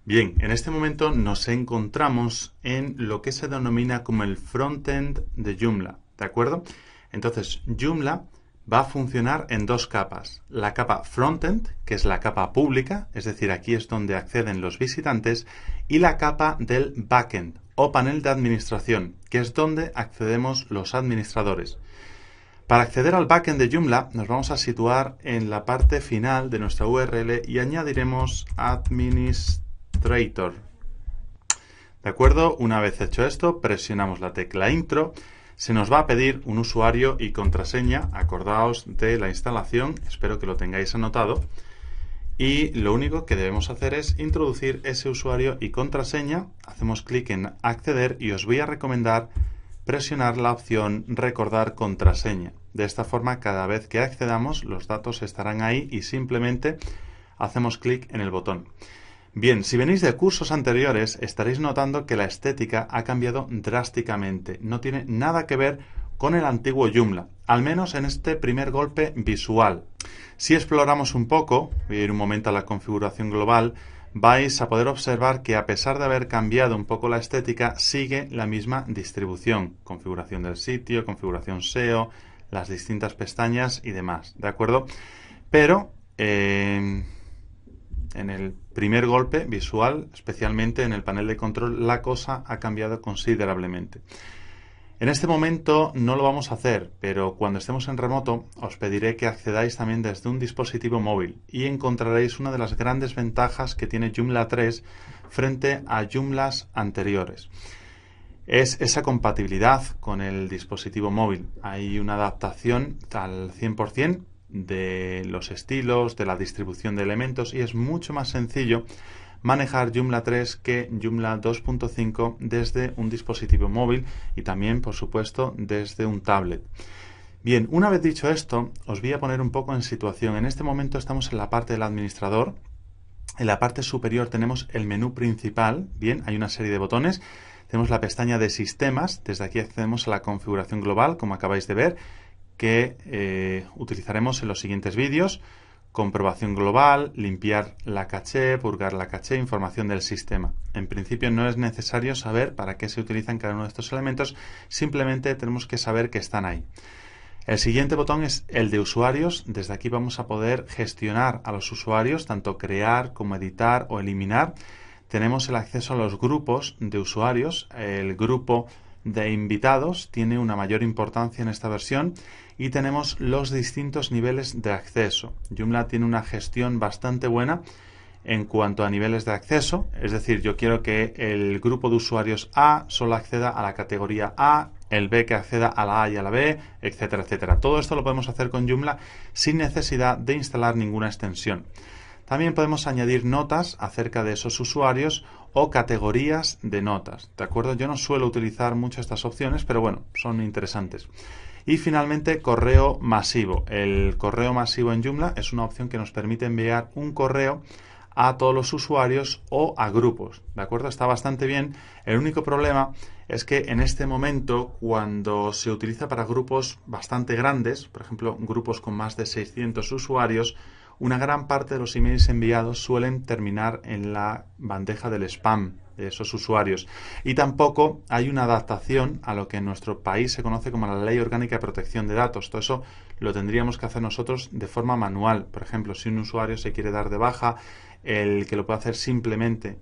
Bien, en este momento nos encontramos en lo que se denomina como el frontend de Joomla, ¿de acuerdo? Entonces, Joomla va a funcionar en dos capas. La capa frontend, que es la capa pública, es decir, aquí es donde acceden los visitantes, y la capa del backend o panel de administración, que es donde accedemos los administradores. Para acceder al backend de Joomla nos vamos a situar en la parte final de nuestra URL y añadiremos administrator. ¿De acuerdo? Una vez hecho esto, presionamos la tecla intro. Se nos va a pedir un usuario y contraseña. Acordaos de la instalación, espero que lo tengáis anotado. Y lo único que debemos hacer es introducir ese usuario y contraseña. Hacemos clic en acceder y os voy a recomendar presionar la opción recordar contraseña. De esta forma, cada vez que accedamos, los datos estarán ahí y simplemente hacemos clic en el botón. Bien, si venís de cursos anteriores, estaréis notando que la estética ha cambiado drásticamente. No tiene nada que ver con el antiguo Joomla, al menos en este primer golpe visual. Si exploramos un poco, voy a ir un momento a la configuración global, vais a poder observar que a pesar de haber cambiado un poco la estética, sigue la misma distribución. Configuración del sitio, configuración SEO, las distintas pestañas y demás, ¿de acuerdo? Pero en el primer golpe visual, especialmente en el panel de control, la cosa ha cambiado considerablemente. En este momento no lo vamos a hacer, pero cuando estemos en remoto os pediré que accedáis también desde un dispositivo móvil y encontraréis una de las grandes ventajas que tiene Joomla 3 frente a Joomlas anteriores. Es esa compatibilidad con el dispositivo móvil. Hay una adaptación al 100% de los estilos, de la distribución de elementos y es mucho más sencillo manejar Joomla 3 que Joomla 2.5 desde un dispositivo móvil y también, por supuesto, desde un tablet. Bien, una vez dicho esto, os voy a poner un poco en situación. En este momento estamos en la parte del administrador. En la parte superior tenemos el menú principal. Bien, hay una serie de botones. Tenemos la pestaña de sistemas. Desde aquí accedemos a la configuración global, como acabáis de ver, que utilizaremos en los siguientes vídeos. Comprobación global, limpiar la caché, purgar la caché, información del sistema. En principio no es necesario saber para qué se utilizan cada uno de estos elementos, simplemente tenemos que saber que están ahí. El siguiente botón es el de usuarios. Desde aquí vamos a poder gestionar a los usuarios, tanto crear como editar o eliminar. Tenemos el acceso a los grupos de usuarios. El grupo de invitados tiene una mayor importancia en esta versión y tenemos los distintos niveles de acceso. Joomla tiene una gestión bastante buena en cuanto a niveles de acceso, es decir, yo quiero que el grupo de usuarios A solo acceda a la categoría A, el B que acceda a la A y a la B, etcétera, etcétera. Todo esto lo podemos hacer con Joomla sin necesidad de instalar ninguna extensión. También podemos añadir notas acerca de esos usuarios o categorías de notas, ¿de acuerdo? Yo no suelo utilizar mucho estas opciones, pero bueno, son interesantes. Y finalmente, correo masivo. El correo masivo en Joomla es una opción que nos permite enviar un correo a todos los usuarios o a grupos, ¿de acuerdo? Está bastante bien. El único problema es que en este momento, cuando se utiliza para grupos bastante grandes, por ejemplo, grupos con más de 600 usuarios, una gran parte de los emails enviados suelen terminar en la bandeja del spam de esos usuarios. Y tampoco hay una adaptación a lo que en nuestro país se conoce como la Ley Orgánica de Protección de Datos. Todo eso lo tendríamos que hacer nosotros de forma manual. Por ejemplo, si un usuario se quiere dar de baja, el que lo puede hacer simplemente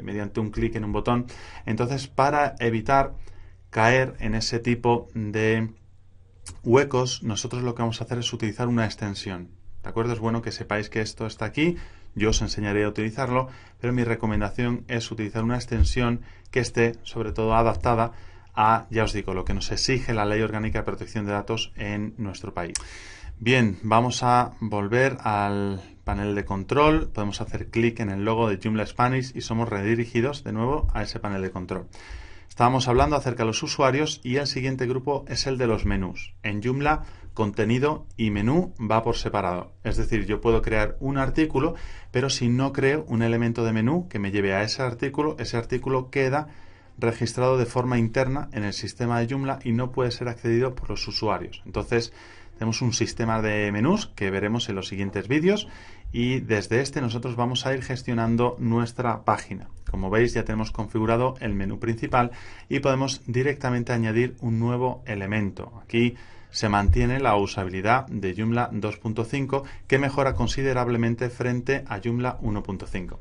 mediante un clic en un botón. Entonces, para evitar caer en ese tipo de huecos, nosotros lo que vamos a hacer es utilizar una extensión. ¿De acuerdo? Es bueno que sepáis que esto está aquí, yo os enseñaré a utilizarlo, pero mi recomendación es utilizar una extensión que esté sobre todo adaptada a, ya os digo, lo que nos exige la Ley Orgánica de Protección de Datos en nuestro país. Bien, vamos a volver al panel de control, podemos hacer clic en el logo de Joomla Spanish y somos redirigidos de nuevo a ese panel de control. Estábamos hablando acerca de los usuarios y el siguiente grupo es el de los menús. En Joomla, contenido y menú va por separado. Es decir, yo puedo crear un artículo, pero si no creo un elemento de menú que me lleve a ese artículo queda registrado de forma interna en el sistema de Joomla y no puede ser accedido por los usuarios. Entonces, Tenemos un sistema de menús que veremos en los siguientes vídeos y desde este nosotros vamos a ir gestionando nuestra página. Como veis, ya tenemos configurado el menú principal y podemos directamente añadir un nuevo elemento. Aquí se mantiene la usabilidad de Joomla 2.5 que mejora considerablemente frente a Joomla 1.5.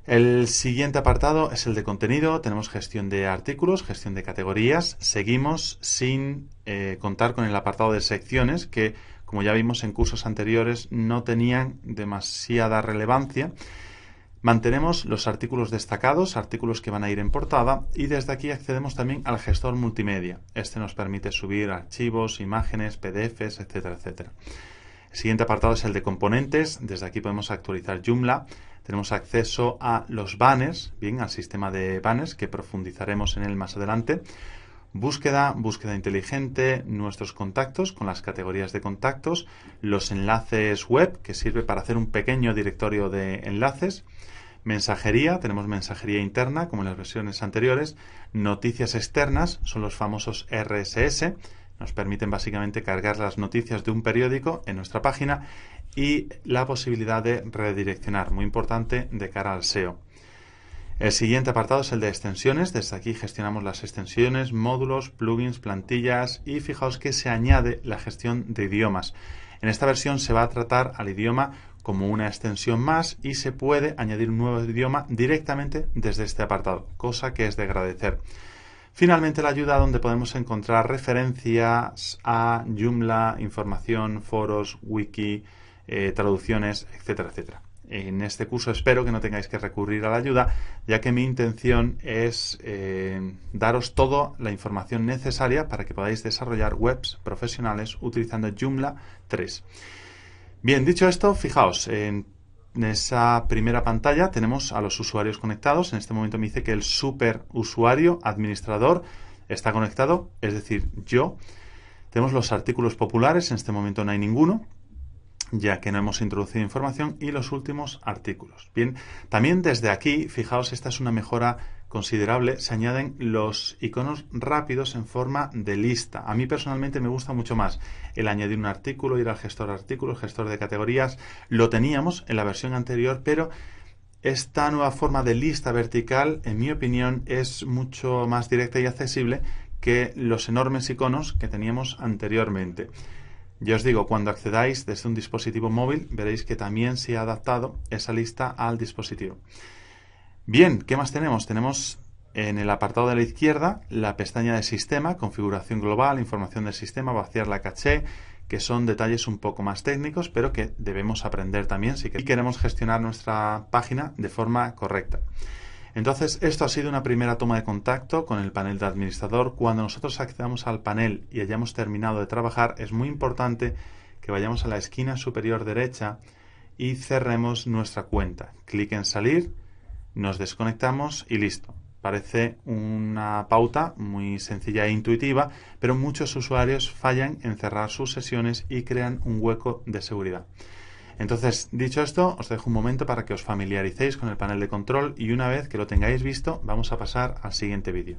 El siguiente apartado es el de contenido. Tenemos gestión de artículos, gestión de categorías. Seguimos sin contar con el apartado de secciones que, como ya vimos en cursos anteriores, no tenían demasiada relevancia. Mantenemos los artículos destacados, artículos que van a ir en portada, y desde aquí accedemos también al gestor multimedia. Este nos permite subir archivos, imágenes, PDFs, etcétera, etcétera. El siguiente apartado es el de componentes. Desde aquí podemos actualizar Joomla. Tenemos acceso a los banners, bien, al sistema de banners que profundizaremos en él más adelante. Búsqueda inteligente, nuestros contactos con las categorías de contactos, los enlaces web, que sirve para hacer un pequeño directorio de enlaces. Mensajería, tenemos mensajería interna, como en las versiones anteriores. Noticias externas, son los famosos RSS. Nos permiten básicamente cargar las noticias de un periódico en nuestra página y la posibilidad de redireccionar, muy importante de cara al SEO. El siguiente apartado es el de extensiones. Desde aquí gestionamos las extensiones, módulos, plugins, plantillas y fijaos que se añade la gestión de idiomas. En esta versión se va a tratar al idioma como una extensión más y se puede añadir un nuevo idioma directamente desde este apartado, cosa que es de agradecer. Finalmente, la ayuda donde podemos encontrar referencias a Joomla, información, foros, wiki, traducciones, etcétera, etcétera. En este curso espero que no tengáis que recurrir a la ayuda, ya que mi intención es daros toda la información necesaria para que podáis desarrollar webs profesionales utilizando Joomla 3. Bien, dicho esto, fijaos, en esa primera pantalla tenemos a los usuarios conectados. En este momento me dice que el superusuario administrador está conectado, es decir, yo. Tenemos los artículos populares, en este momento no hay ninguno, ya que no hemos introducido información, y los últimos artículos. Bien, también desde aquí, fijaos, esta es una mejora considerable, se añaden los iconos rápidos en forma de lista. A mí personalmente me gusta mucho más el añadir un artículo, ir al gestor de artículos, gestor de categorías. Lo teníamos en la versión anterior, pero esta nueva forma de lista vertical, en mi opinión, es mucho más directa y accesible que los enormes iconos que teníamos anteriormente. Ya os digo, cuando accedáis desde un dispositivo móvil, veréis que también se ha adaptado esa lista al dispositivo. Bien, ¿qué más tenemos? Tenemos en el apartado de la izquierda la pestaña de sistema, configuración global, información del sistema, vaciar la caché, que son detalles un poco más técnicos, pero que debemos aprender también si queremos gestionar nuestra página de forma correcta. Entonces, esto ha sido una primera toma de contacto con el panel de administrador. Cuando nosotros accedamos al panel y hayamos terminado de trabajar, es muy importante que vayamos a la esquina superior derecha y cerremos nuestra cuenta. Clic en salir, nos desconectamos y listo. Parece una pauta muy sencilla e intuitiva, pero muchos usuarios fallan en cerrar sus sesiones y crean un hueco de seguridad. Entonces, dicho esto, os dejo un momento para que os familiaricéis con el panel de control y una vez que lo tengáis visto, vamos a pasar al siguiente vídeo.